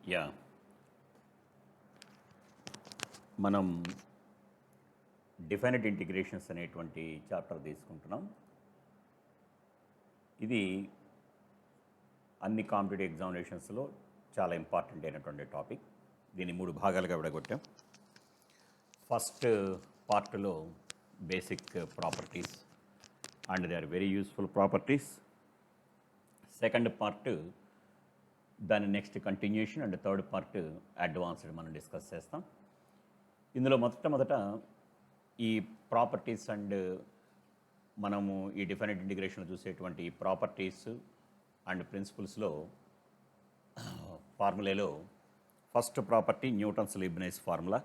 Yeah మనం డిఫైనైట్ integrations అనేటువంటి chapter తీసుకుంటున్నాం. ఇది అన్ని కాంపిటేటివ్ ఎగ్జామినేషన్స్లో చాలా ఇంపార్టెంట్ అయినటువంటి టాపిక్. దీన్ని 3 భాగాలుగా విడగొట్టాం. ఫస్ట్ పార్ట్లో basic properties and they are very useful properties. Second part దాని next continuation and third part advanced మనం డిస్కస్ చేస్తాం. ఇందులో మొదట ఈ ప్రాపర్టీస్ అండ్ మనము ఈ డిఫైనైట్ ఇంటిగ్రేషన్ చూసేటువంటి ప్రాపర్టీస్ అండ్ ప్రిన్సిపల్స్లో ఫార్ములాలో first property Newton's Leibniz formula.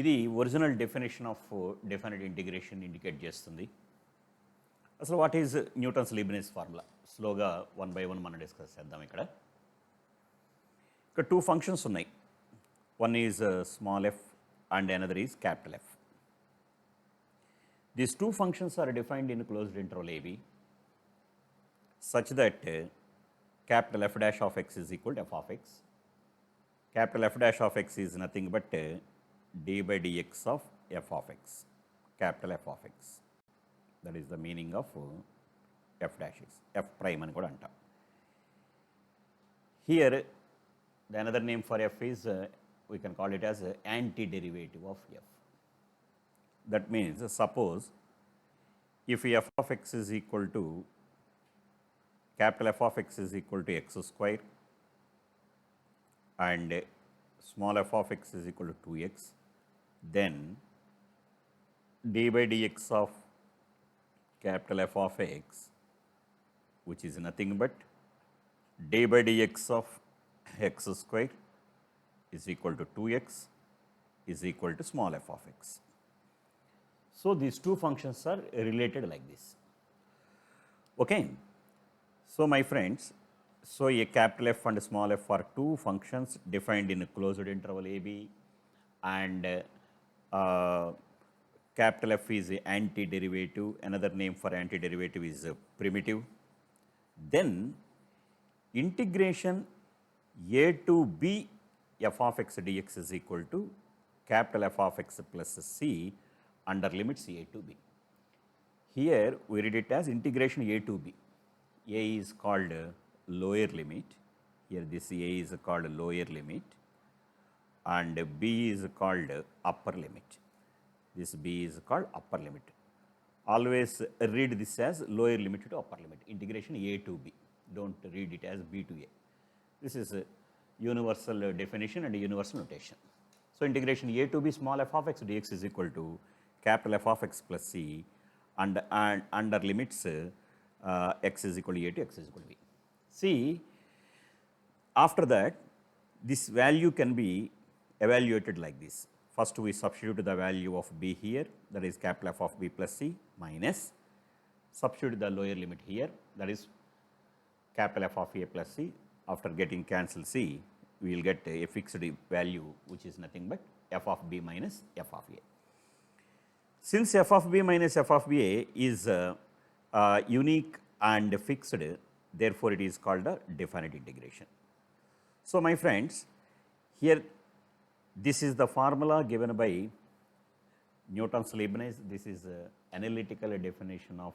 ఇది original definition of definite integration indicate చేస్తుంది. అసలు what is Newton's Leibniz formula స్లోగా 1 by 1 మనం డిస్కస్ చేద్దాం. ఇక్కడ 2 ఫంక్షన్స్ ఉన్నాయి. One is small f and another is capital F. These 2 functions are defined in closed interval AB such that capital F dash of x is equal to f of x. Capital F dash of x is nothing but d by dx of f of x, capital F of x. That is the meaning of f dash is f prime అని కూడా అంటాం. Here the another name for f is we can call it as antiderivative of f. That means suppose if f of x is equal to capital F of x is equal to x square and small f of x is equal to 2x, then d by dx of capital F of x, which is nothing but d by dx of x square is equal to 2x is equal to small f of x. So these 2 functions are related like this. Okay. So my friends, so a capital F and small f are 2 functions defined in a closed interval AB, and capital F is antiderivative. Another name for antiderivative is primitive. Then integration a to b f of x dx is equal to capital F of x plus c under limits a to b. Here we read it as integration a to b. A is called lower limit. Here this a is called lower limit and b is called upper limit. This b is called upper limit. Always read this as lower limit to upper limit. Integration a to b. Don't read it as b to a. This is a universal definition and universal notation. So integration a to b small f of x dx is equal to capital F of x plus c and under limits x is equal to a to x is equal to b. See, after that this value can be evaluated like this. First we substitute the value of b here, that is capital F of b plus c, minus substitute the lower limit here, that is capital F of a plus c. After getting cancel c, we will get a fixed value which is nothing but f of b minus f of a. Since f of b minus f of a is unique and fixed, therefore it is called a definite integration. So my friends, here this is the formula given by Newton's Leibniz. This is analytical definition of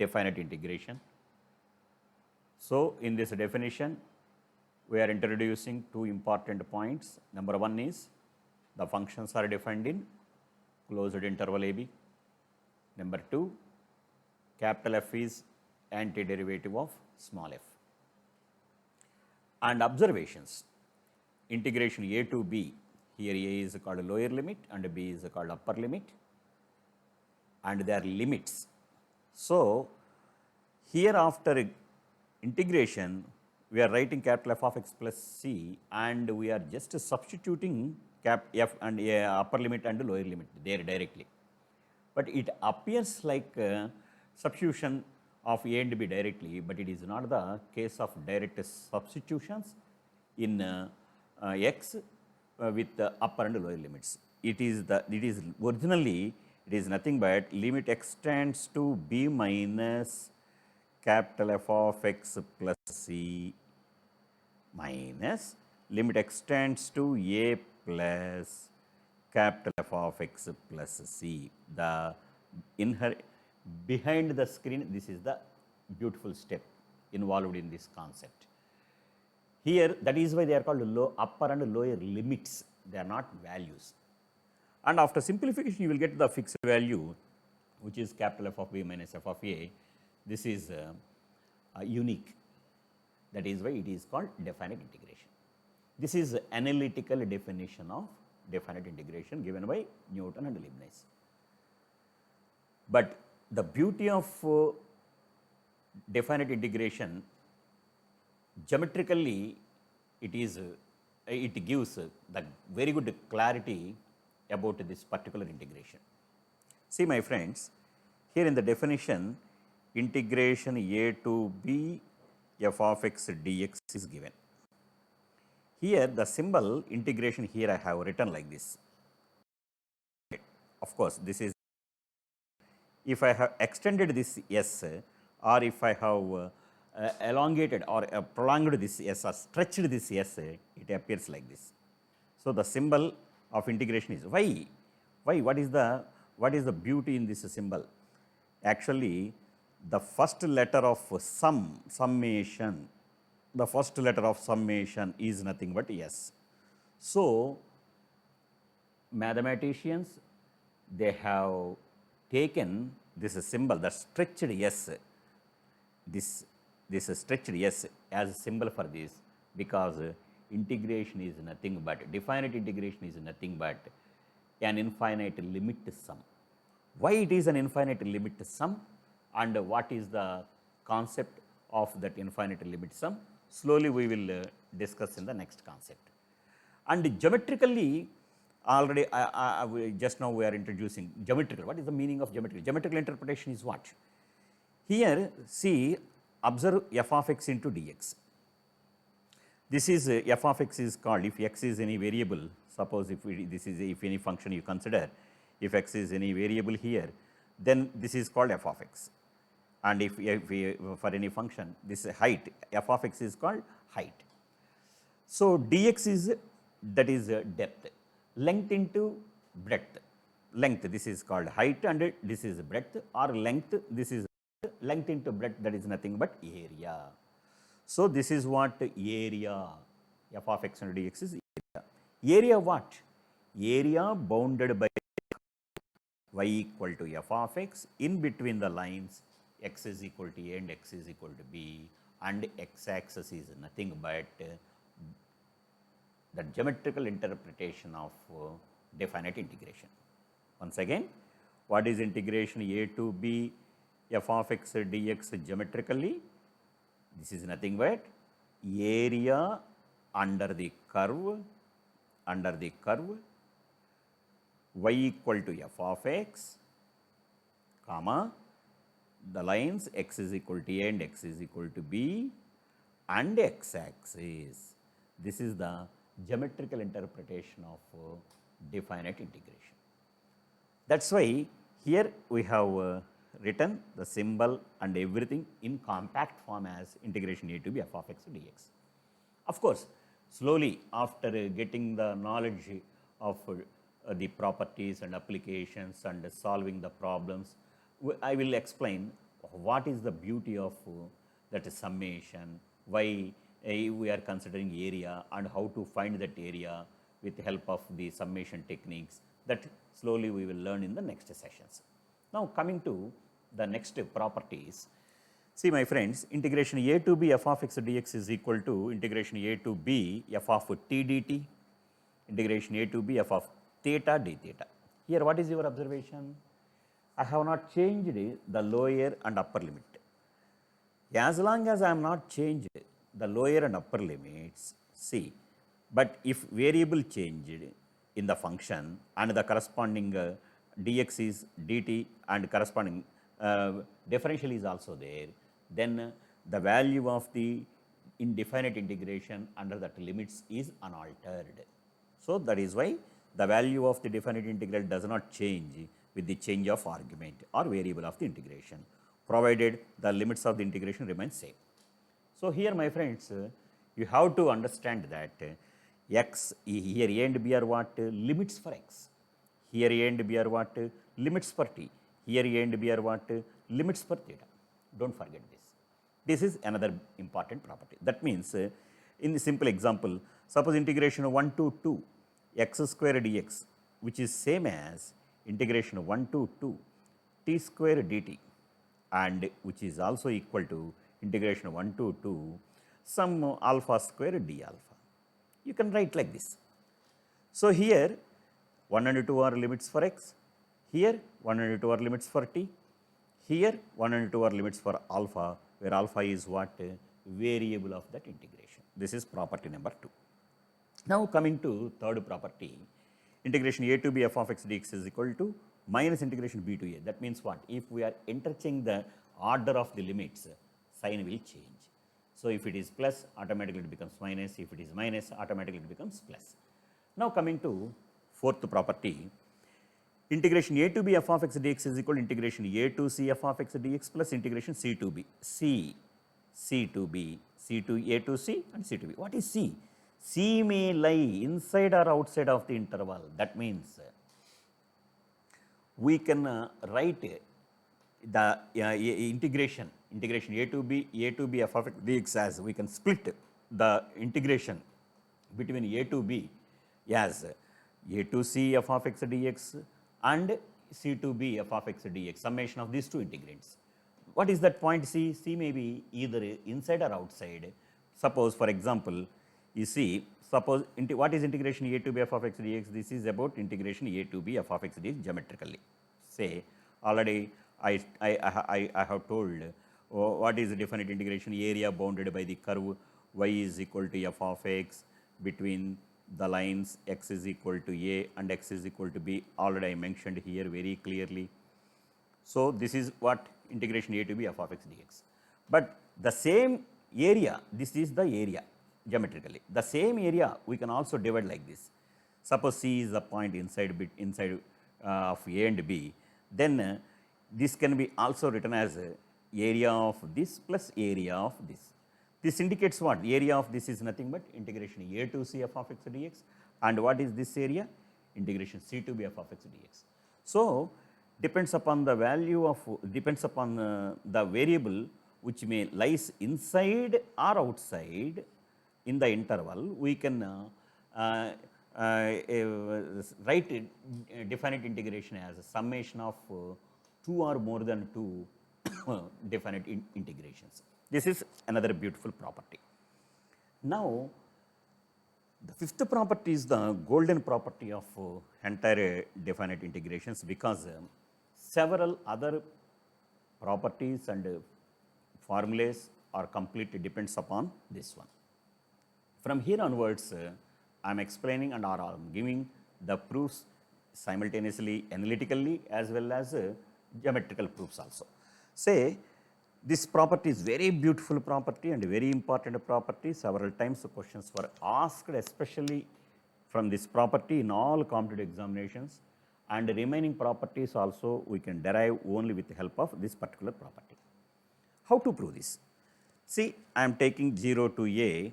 definite integration. So in this definition, we are introducing 2 important points. Number 1 is the functions are defined in closed interval AB. Number 2, capital F is antiderivative of small f. And observations, integration a to b, here a is called lower limit and b is called upper limit, and they are limits. So here after integration, we are writing capital F of x plus c and we are just substituting cap f and upper limit and lower limit there directly. But it appears like substitution of a and b directly, but it is not the case of direct substitutions in x with the upper and lower limits. It is originally it is nothing but limit x tends to b minus capital F of x plus c minus limit extends to a plus capital F of x plus c. The behind the screen, this is the beautiful step involved in this concept. Here, that is why they are called upper and lower limits. They are not values. And after simplification, you will get the fixed value, which is capital F of b minus f of a. This is unique. That is why it is called definite integration. This is analytical definition of definite integration given by Newton and Leibniz. But the beauty of definite integration, geometrically it gives the very good clarity about this particular integration. See my friends, here in the definition, integration a to b f of x dx is given. Here the symbol integration, here I have written like this. Of course, this is if I have extended this s, or if I have elongated or prolonged this s or stretched this s, it appears like this. So the symbol of integration is y. Why? What is the beauty in this symbol? Actually, the first letter of summation, the first letter of summation is nothing but s. So mathematicians, they have taken this symbol, the stretched s, this stretched s as a symbol for this, because integration is nothing but, definite integration is nothing but an infinite limit sum. Why it is an infinite limit sum, and what is the concept of that infinite limit sum? Slowly we will discuss in the next concept. And geometrically, already just now we are introducing geometrical. What is the meaning of geometrical? Geometrical interpretation is what? Here, see, observe f of x into dx. This is f of x is called, if x is any variable, suppose if any function you consider, if x is any variable here, then this is called f of x. And if for any function, this height, f of x is called height. So dx is, that is depth, length into breadth. Length, this is called height, and this is breadth, or length, this is length into breadth, that is nothing but area. So this is what area, f of x and dx is area. Area what? Area bounded by y equal to f of x, in between the lines x is equal to a and x is equal to b, and x axis is nothing but the geometrical interpretation of definite integration. Once again, what is integration a to b f of x dx geometrically? This is nothing but area under the curve y equal to f of x, comma, the lines x is equal to a and x is equal to b, and x axis. This is the geometrical interpretation of definite integration. That's why here we have written the symbol and everything in compact form as integration a to b f of x dx. Of course, slowly after getting the knowledge of the properties and applications and solving the problems, I will explain what is the beauty of that summation, why we are considering area, and how to find that area with the help of the summation techniques. That slowly we will learn in the next sessions. Now coming to the next properties. See my friends, integration a to b f of x dx is equal to integration a to b f of t dt, integration a to b f of theta d theta. Here what is your observation? I have not changed the lower and upper limit. As long as I am not changed the lower and upper limits, see, but if variable changed in the function and the corresponding dx is dt and corresponding differential is also there, then the value of the indefinite integration under that limits is unaltered. So that is why the value of the definite integral does not change with the change of argument or variable of the integration, provided the limits of the integration remain same. So here my friends, You have to understand that x, here a and b are what? Limits for x. Here a and b are what? Limits for t. Here a and b are what? Limits for theta. Don't forget this. This is another important property. That means, in the simple example, suppose integration of 1 to 2 x square dx, which is same as integration of 1 to 2 t square dt, and which is also equal to integration of 1 to 2 sum alpha square d alpha. You can write like this. So here 1 and 2 are limits for x, here 1 and 2 are limits for t, here 1 and 2 are limits for alpha, where alpha is what? Variable of that integration. This is property number 2. Now coming to third property, integration a to b f of x dx is equal to minus integration b to a. That means what? If we are interchanging the order of the limits, sign will change. So if it is plus, automatically it becomes minus. If it is minus, automatically it becomes plus. Now coming to fourth property, integration a to b f of x dx is equal to integration a to c f of x dx plus integration c to b. C to b, c to a to c and c to b. What is c? C may lie inside or outside of the interval. That means we can write the integration a to b f of x dx as, we can split the integration between a to b as a to c f of x dx and c to b f of x dx, summation of these two integrands. What is that point c? C may be either inside or outside. Suppose, for example, you see, suppose what is integration a to b f of x dx? This is about integration a to b f of x dx geometrically. Say, already I have told what is the definite integration area bounded by the curve y is equal to f of x between the lines x is equal to a and x is equal to b. Already I mentioned here very clearly. So this is what integration a to b f of x dx. But the same area, this is the area geometrically. The same area we can also divide like this. Suppose c is the point inside of a and b, then this can be also written as area of this plus area of this. This indicates what? Area of this is nothing but integration a to c f of x dx, and what is this area? Integration c to b f of x dx. So depends upon the value of, depends upon the variable which may lies inside or outside in the interval, we can write definite integration as a summation of two or more than two definite integrations. This is another beautiful property. Now, the fifth property is the golden property of entire definite integrations, because several other properties and formulas are completely depends upon this one. From here onwards, I am explaining and I am giving the proofs simultaneously analytically as well as geometrical proofs also. Say, this property is very beautiful property and very important property. Several times the questions were asked, especially from this property in all competitive examinations, and the remaining properties also we can derive only with the help of this particular property. How to prove this? See, I am taking 0 to a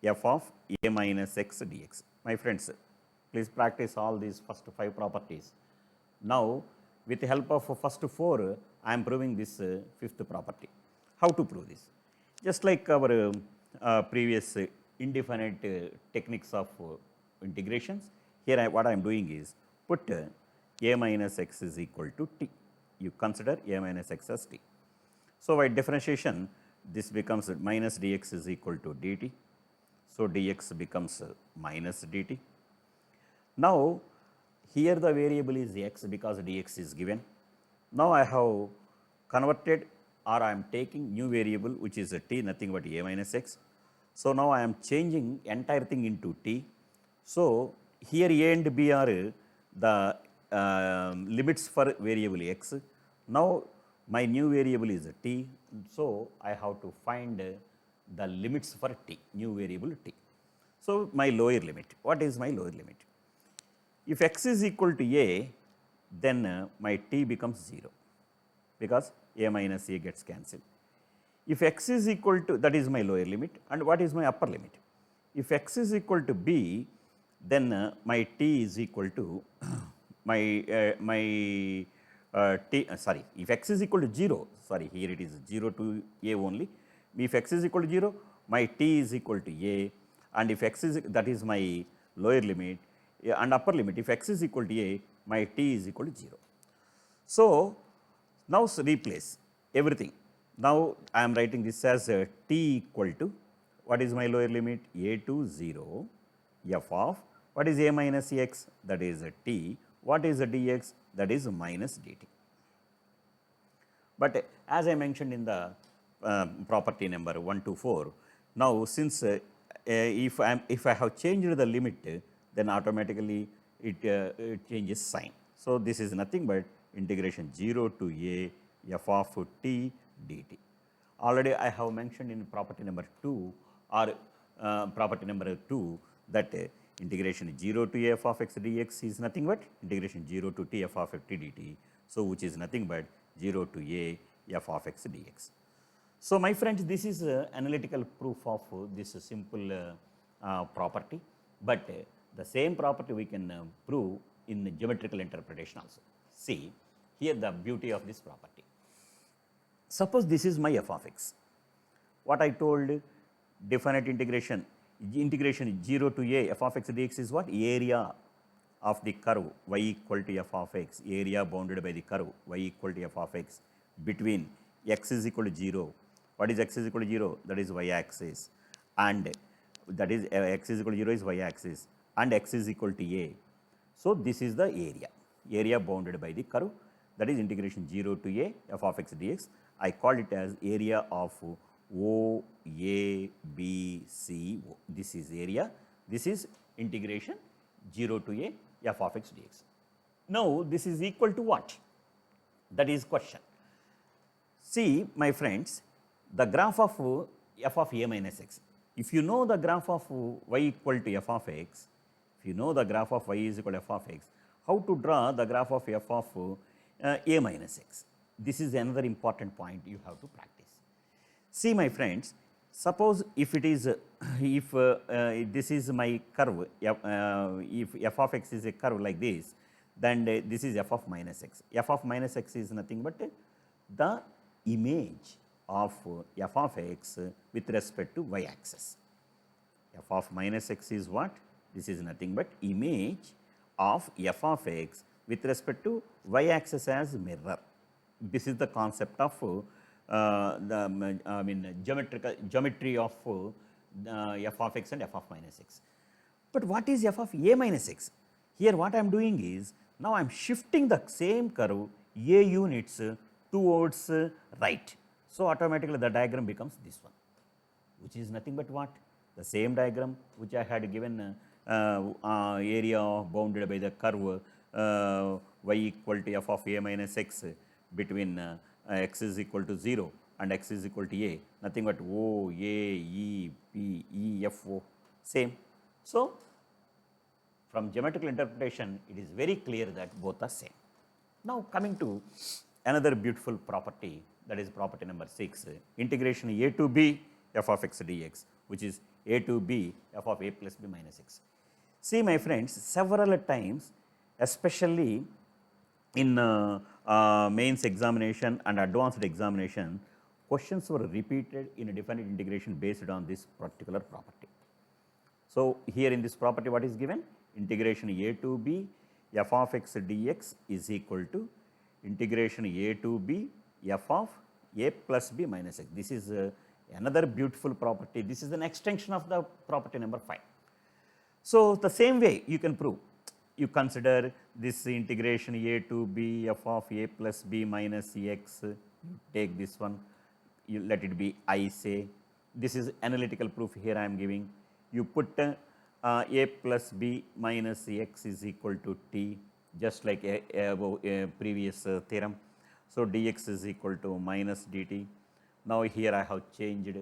f of a minus x dx. My friends, please practice all these first 5 properties. Now, with the help of first 4, I am proving this 5th property. How to prove this? Just like our previous indefinite techniques of integrations, here what I am doing is put a minus x is equal to t. You consider a minus x as t. So by differentiation, this becomes minus dx is equal to dt. So dx becomes minus dt. Now, here the variable is x because dx is given. Now I have converted, or I am taking new variable which is a t, nothing but a minus x. So now I am changing entire thing into t. So here a and b are the limits for variable x. Now my new variable is t. So I have to find the limits for t, new variable t. So my lower limit, what is my lower limit? If x is equal to a, then my t becomes 0, because a minus a gets cancelled. If x is equal to, that is my lower limit, and what is my upper limit? If x is equal to b, then my t is equal to sorry, if x is equal to 0, sorry, here it is 0 to a only. If x is equal to 0, my t is equal to a, and if x is, that is my lower limit, and upper limit, if x is equal to a, my t is equal to 0. So, now replace everything. Now, I am writing this as t equal to, what is my lower limit? A to 0, f of, what is a minus x? That is t. What is the dx? That is minus dt. But as I mentioned in the property number 124, now since if I have changed the limit, then automatically it changes sign. So, this is nothing but integration 0 to a f of t dt. Already I have mentioned in property number 2 or property number 2 that integration 0 to f of x dx is nothing but integration 0 to t f of t dt. So, which is nothing but 0 to a f of x dx. So, my friends, this is analytical proof of this simple property, but the same property we can prove in the geometrical interpretation also. See, here the beauty of this property. Suppose this is my f of x. What I told, definite integration 0 to a f of x dx is what? Area of the curve y equal to f of x, area bounded by the curve y equal to f of x between x is equal to 0. What is x is equal to 0? That is y axis, and that is x is equal to 0 is y axis, and x is equal to a. So, this is the area bounded by the curve, that is integration 0 to a f of x dx. I call it as area of O, A, B, C, O. This is area, this is integration 0 to a f of x dx. Now, this is equal to what? That is question. See, my friends, the graph of f of a minus x. If you know the graph of y equal to f of x, if you know the graph of y is equal to f of x, how to draw the graph of f of a minus x? This is another important point you have to practice. See, my friends, suppose if it is, if this is my curve, if f of x is a curve like this, then this is f of minus x. F of minus x is nothing but the image of f of x with respect to y axis. F of minus x is what? This is nothing but image of f of x with respect to y axis as mirror. This is the concept of geometry of f of x and f of minus x. But what is f of a minus x? Here what I am doing is, now I am shifting the same curve a units towards right. So, automatically the diagram becomes this one, which is nothing but what? The same diagram which I had given area bounded by the curve y equal to f of a minus x between x is equal to 0 and x is equal to a, nothing but O, A, E, P, E, F, O, same. So, from geometrical interpretation, it is very clear that both are same. Now, coming to another beautiful property, that is property number 6, integration a to b f of x dx, which is a to b f of a plus b minus x. See, my friends, several times, especially in mains examination and advanced examination, questions were repeated in a definite integration based on this particular property. So, here in this property what is given? Integration a to b f of x dx is equal to integration a to b f of a plus b minus x. This is another beautiful property. This is an extension of the property number 5. So, the same way you can prove. You consider this integration a to b f of a plus b minus x, you take this one, you let it be I say. This is analytical proof here I am giving. You put a plus b minus x is equal to t, just like a previous theorem. So, dx is equal to minus dt. Now, here I have changed,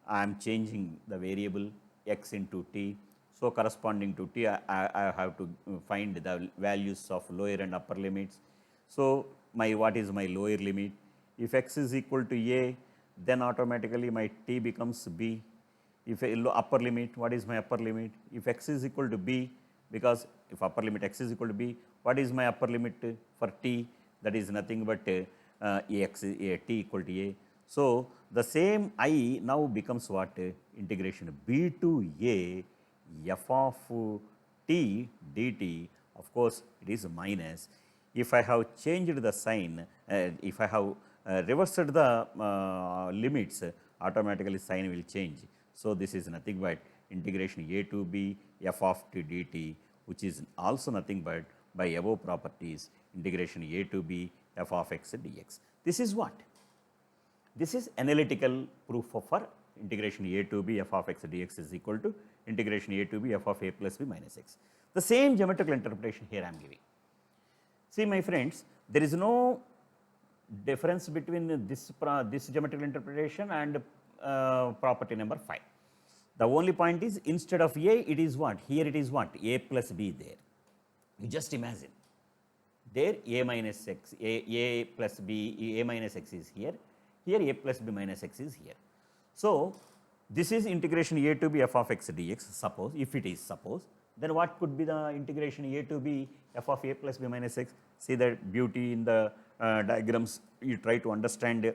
I am changing the variable x into t. So, corresponding to t, I have to find the values of lower and upper limits. So, what is my lower limit? If x is equal to a, then automatically my t becomes b. If upper limit, what is my upper limit? If x is equal to b, because if upper limit x is equal to b, what is my upper limit for t? That is nothing but ax, t equal to a. So the same I now becomes what? Integration b to a f of t dt. Of course, it is minus. If I have changed the sign, if I have reversed the limits, automatically sign will change. So this is nothing but integration a to b f of t dt, which is also nothing but by above properties integration a to b f of x dx. This is what? This is analytical proof for integration a to b f of x dx is equal to integration a to b f of a plus b minus x. The same geometrical interpretation here I am giving. See my friends, there is no difference between this geometrical interpretation and property number 5. The only point is instead of a, it is what? Here it is what? A plus b there. You just imagine. There a minus x, a plus b, a minus x is here. Here a plus b minus x is here. So this is integration a to b f of x dx, suppose, if it is suppose, then what could be the integration a to b f of a plus b minus x? See the beauty in the diagrams, you try to understand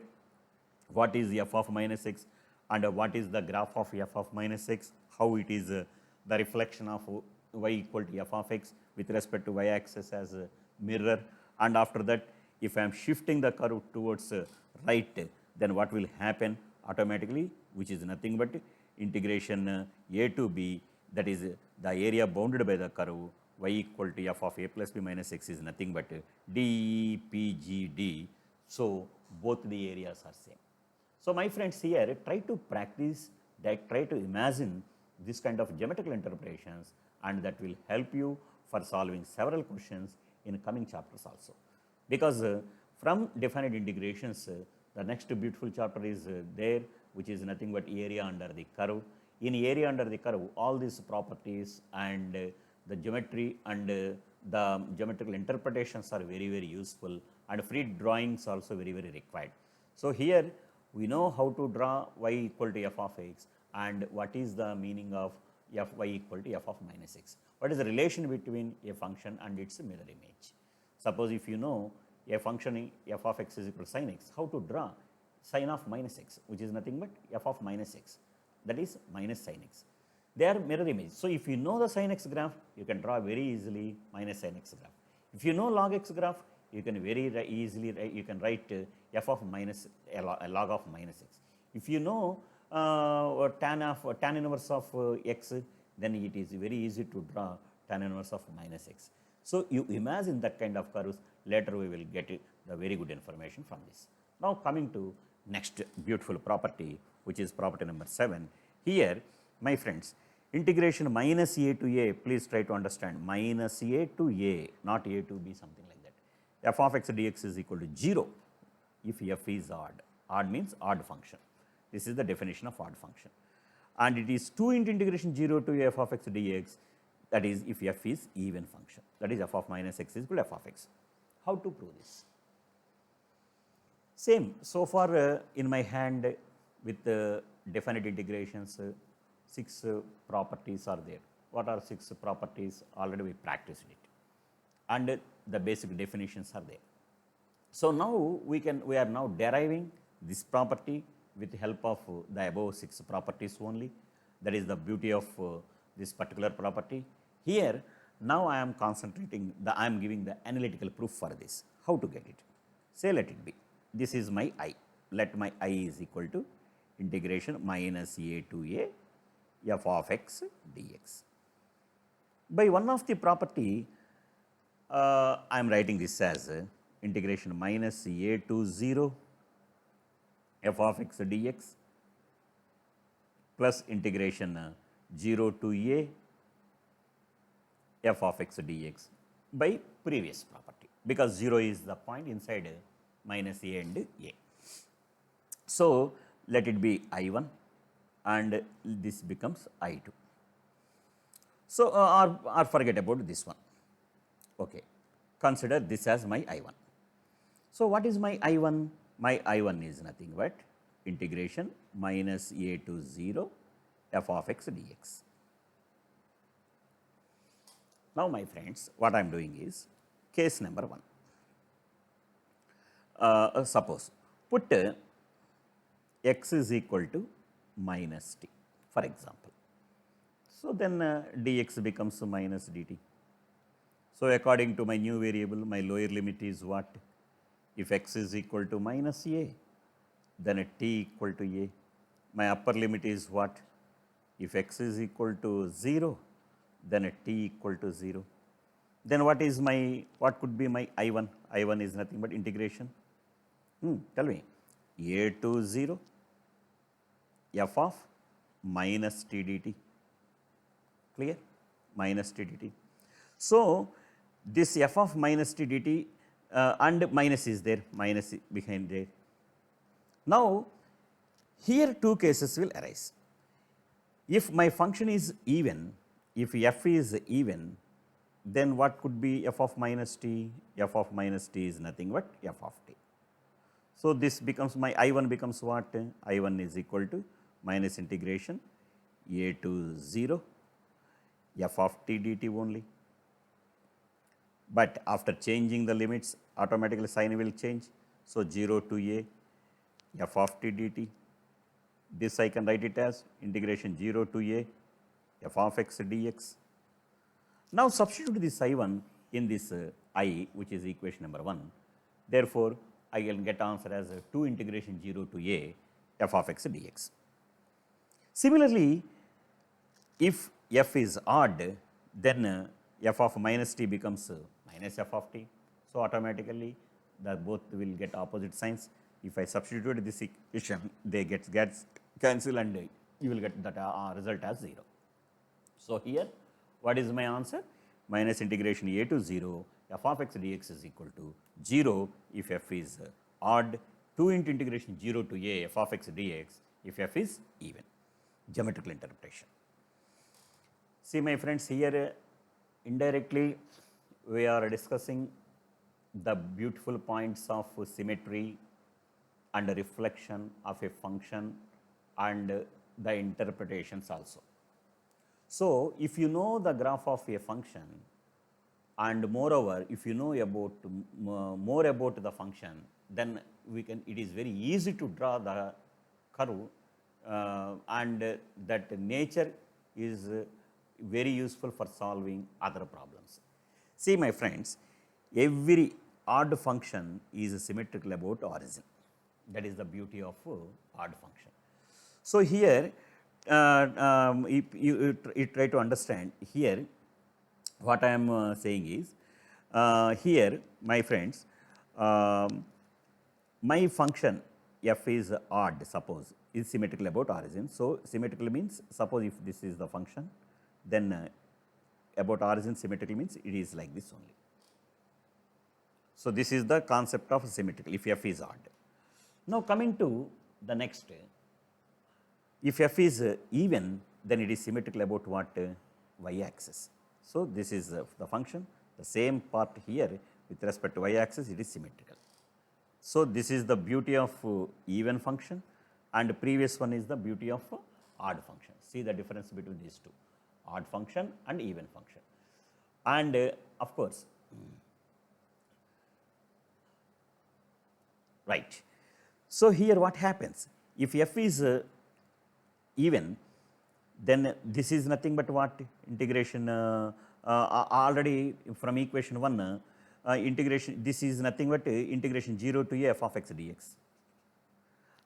what is f of minus x and what is the graph of f of minus x, how it is the reflection of y equal to f of x with respect to y axis as a mirror, and after that if I am shifting the curve towards right, then what will happen automatically, which is nothing but integration a to b, that is the area bounded by the curve y equal to f of a plus b minus x is nothing but d p g d. So both the areas are same. So my friends, here try to practice that, try to imagine this kind of geometrical interpretations, and that will help you for solving several questions in coming chapters also. Because from definite integrations, the next beautiful chapter is there, which is nothing but area under the curve. In area under the curve, all these properties and the geometry and the geometrical interpretations are very, very useful, and free drawings also very, very required. So here we know how to draw y equal to f of x, and what is the meaning of f y equal to f of minus x. What is the relation between a function and its mirror image? Suppose if you know a function f of x is equal to sin x, how to draw sin of minus x, which is nothing but f of minus x, that is minus sin x. They are mirror image. So if you know the sin x graph, you can draw very easily minus sin x graph. If you know log x graph, you can very easily you can write f of minus log of minus x. If you know tan inverse of x, then it is very easy to draw tan inverse of minus x. So you imagine that kind of curves. Later we will get the very good information from this. Now coming to next beautiful property, which is property number 7. Here, my friends, integration minus a to a, please try to understand, minus a to a, not a to b, something like that. F of x dx is equal to 0 if f is odd. Odd means odd function. This is the definition of odd function. And it is 2 into integration 0 to f of x dx, that is if f is even function, that is f of minus x is equal to f of x. How to prove this? Same, so far in my hand with definite integrations, 6 properties are there. What are 6 properties? Already we practiced it, and the basic definitions are there. So now we are now deriving this property with the help of the above 6 properties only. That is the beauty of this particular property. Here now I am concentrating, I am giving the analytical proof for this. How to get it? Say let it be, this is my I. Let my I is equal to integration minus a to a f of x dx. By one of the property, I am writing this as integration minus a to 0 f of x dx plus integration 0 to a f of x dx by previous property, because 0 is the point inside minus a and a. So let it be I1 and this becomes I2. So or forget about this one. Okay, consider this as my I1. So what is my I1? My I1 is nothing but integration minus a to 0 f of x dx. Now, my friends, what I am doing is case number 1. Suppose put x is equal to minus t, for example. So, then dx becomes minus dt. So, according to my new variable, my lower limit is what? If x is equal to minus a, then t equal to a. My upper limit is what? If x is equal to 0, then t equal to 0. Then what could be my I1? I1 is nothing but integration. Tell me, a to 0 f of minus t dt. Clear? Minus t dt. So, this f of minus t dt and minus is there, minus behind there. Now, here two cases will arise. If my function is even, if f is even, then what could be f of minus t? F of minus t is nothing but f of t. So, this becomes my I1 becomes what? I1 is equal to minus integration a to 0 f of t dt only. But after changing the limits, automatically sign will change. So, 0 to a f of t dt. This I can write it as integration 0 to a f of x dx. Now, substitute this I1 in this I, which is equation number 1. Therefore, I will get answer as 2 integration 0 to a f of x dx. Similarly, if f is odd, then f of minus t becomes minus f of t. So, automatically the both will get opposite signs. If I substitute this equation, they get cancel and you will get that result as 0. So, here what is my answer? Minus integration a to 0 f of x dx is equal to 0 if f is odd, 2 into integration 0 to a f of x dx if f is even. Geometrical interpretation. See, my friends, here indirectly we are discussing the beautiful points of symmetry and reflection of a function and the interpretations also. So, if you know the graph of a function and moreover if you know about more about the function, then it is very easy to draw the curve and that nature is very useful for solving other problems. See, my friends, every odd function is symmetrical about origin. That is the beauty of odd function. So, here if you try to understand here, what I am saying is here, my friends, my function f is odd, suppose, is symmetrical about origin. So, symmetrical means, suppose if this is the function, then about origin symmetrical means it is like this only. So, this is the concept of symmetrical if f is odd. Now, coming to the next, if f is even, then it is symmetrical about what? Y axis. So, this is the function, the same part here with respect to y axis, it is symmetrical. So, this is the beauty of even function and previous one is the beauty of odd function. See the difference between these two, odd function and even function. And of course, right. So, here what happens? If f is even, then this is nothing but what? Integration already from equation 1 integration, this is nothing but integration 0 to a f of x dx,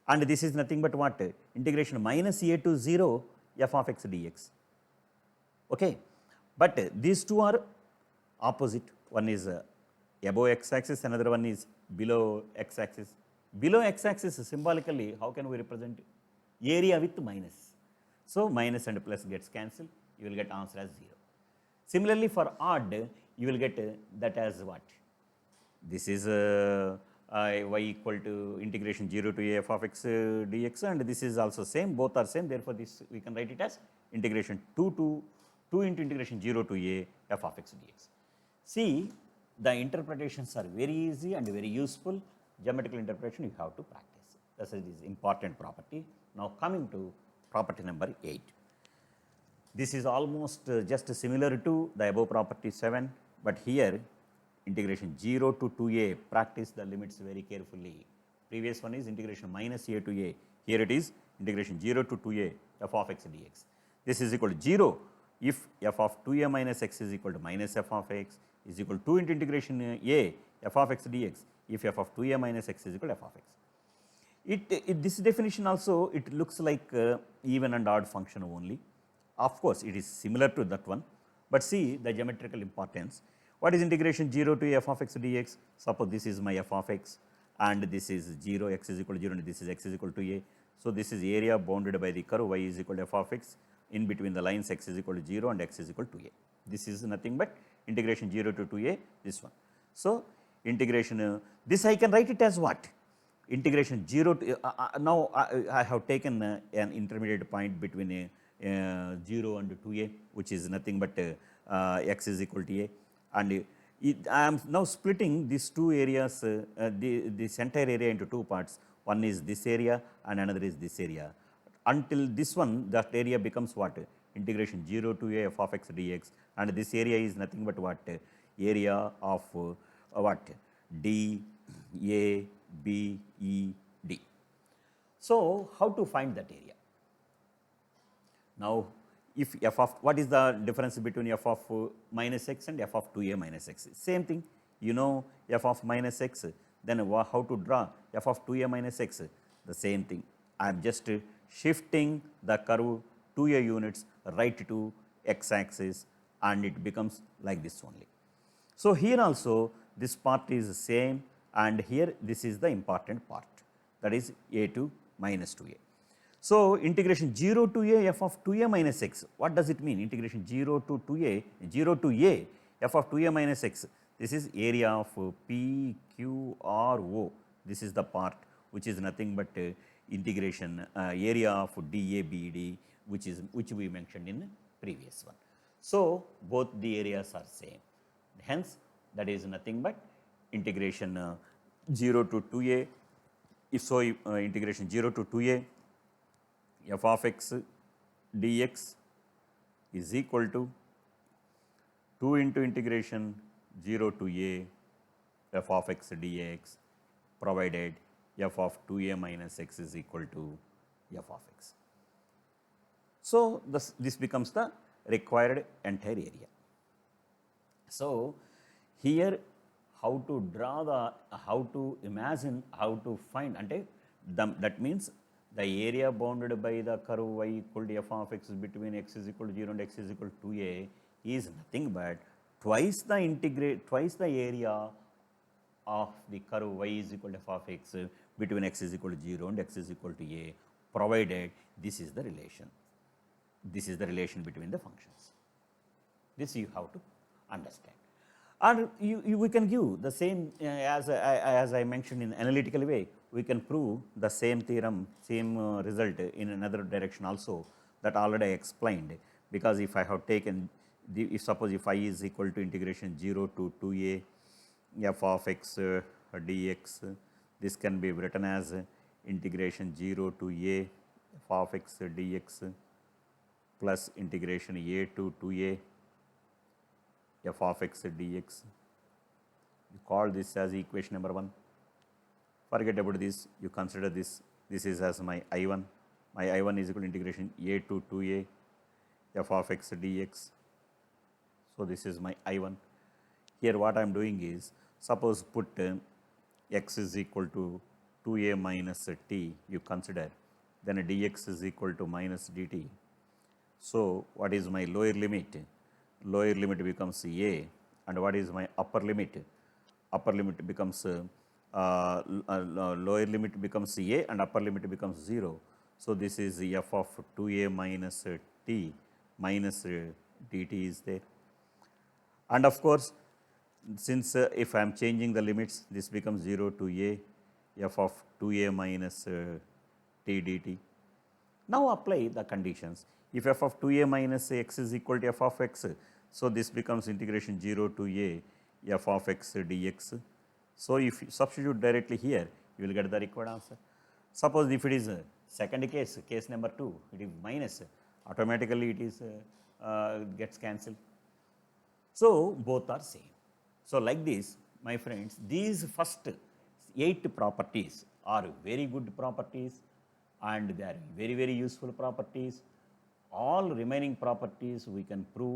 and this is nothing but what? Integration minus a to 0 f of x dx. Okay. But these two are opposite, one is above x axis, another one is below x axis. Below x axis symbolically, how can we represent? Area with minus. So, minus and plus gets cancelled, you will get answer as 0. Similarly, for odd, you will get that as what? This is y equal to integration 0 to a f of x dx, and this is also same, both are same. Therefore, this we can write it as integration 2 into integration 0 to a f of x dx. See, the interpretations are very easy and very useful. Geometrical interpretation you have to practice. That is important property. Now coming to property number 8. This is almost just similar to the above property 7, but here integration 0 to 2a, practice the limits very carefully. Previous one is integration minus a to a. Here it is integration 0 to 2a f of x dx. This is equal to 0 if f of 2a minus x is equal to minus f of x is equal to 2 into integration a f of x dx if f of 2a minus x is equal to f of x. This definition also, it looks like even and odd function only. Of course, it is similar to that one, but see the geometrical importance. What is integration 0 to f of x dx? Suppose this is my f of x and this is 0, x is equal to 0 and this is x is equal to a. So, this is area bounded by the curve y is equal to f of x in between the lines x is equal to 0 and x is equal to a. This is nothing but integration 0 to 2a, this one. So, integration, this I can write it as what? Integration 0 to, now I have taken an intermediate point between 0 and 2a, which is nothing but x is equal to a, and I am now splitting these two areas, this entire area into two parts. One is this area and another is this area. Until this one, that area becomes what? Integration 0 to a f of x dx, and this area is nothing but what? Area of what? D, A, B, E, D. So, how to find that area? Now, if f of, what is the difference between f of minus x and f of 2a minus x? Same thing, you know f of minus x, then how to draw f of 2a minus x? The same thing. I am just shifting the curve 2a units right to x axis and it becomes like this only. So, here also this part is the same, and here this is the important part, that is a to minus 2a. So, integration 0 to a f of 2a minus x, what does it mean? Integration 0 to 2a, 0 to a f of 2a minus x, this is area of P, Q, R, O. This is the part which is nothing but integration area of DABD, which we mentioned in the previous one. So, both the areas are same. Hence, that is nothing but integration 0 to 2a. If so, integration 0 to 2a f of x dx is equal to 2 into integration 0 to a f of x dx, provided f of 2a minus x is equal to f of x. So, this becomes the required entire area. So, here how to draw the, how to imagine, how to find, and that means the area bounded by the curve y equal to f of x between x is equal to 0 and x is equal to 2a is nothing but twice the area of the curve y is equal to f of x between x is equal to 0 and x is equal to a, provided this is the relation. This is the relation between the functions. This you have to understand. And we can give the same as I mentioned in analytical way, we can prove the same theorem, same result in another direction also, that already I explained. Because if I have taken, if suppose if I is equal to integration 0 to 2a f of x dx, this can be written as integration 0 to a f of x dx plus integration a to 2a f of x dx. You call this as equation number 1. Forget about this, you consider this is as my I1. My I1 is equal to integration a to 2a f of x dx. So, this is my I1. Here what I am doing is, suppose put x is equal to 2a minus t, you consider, then dx is equal to minus dt. So, what is my lower limit? Lower limit becomes a, and what is my upper limit? Upper limit becomes lower limit becomes a and upper limit becomes 0. So, this is f of 2a minus t minus dt is there. And of course, since if I am changing the limits, this becomes 0 to a f of 2a minus t dt. Now, apply the conditions. If f of 2a minus x is equal to f of x, so this becomes integration 0 to a f of x dx. So, if you substitute directly here, you will get the required answer. Suppose if it is a second case, case number 2, it is minus, automatically it is gets cancelled. So both are same. So like this, my friends, these first 8 properties are very good properties and they are very, very useful properties. All remaining properties we can prove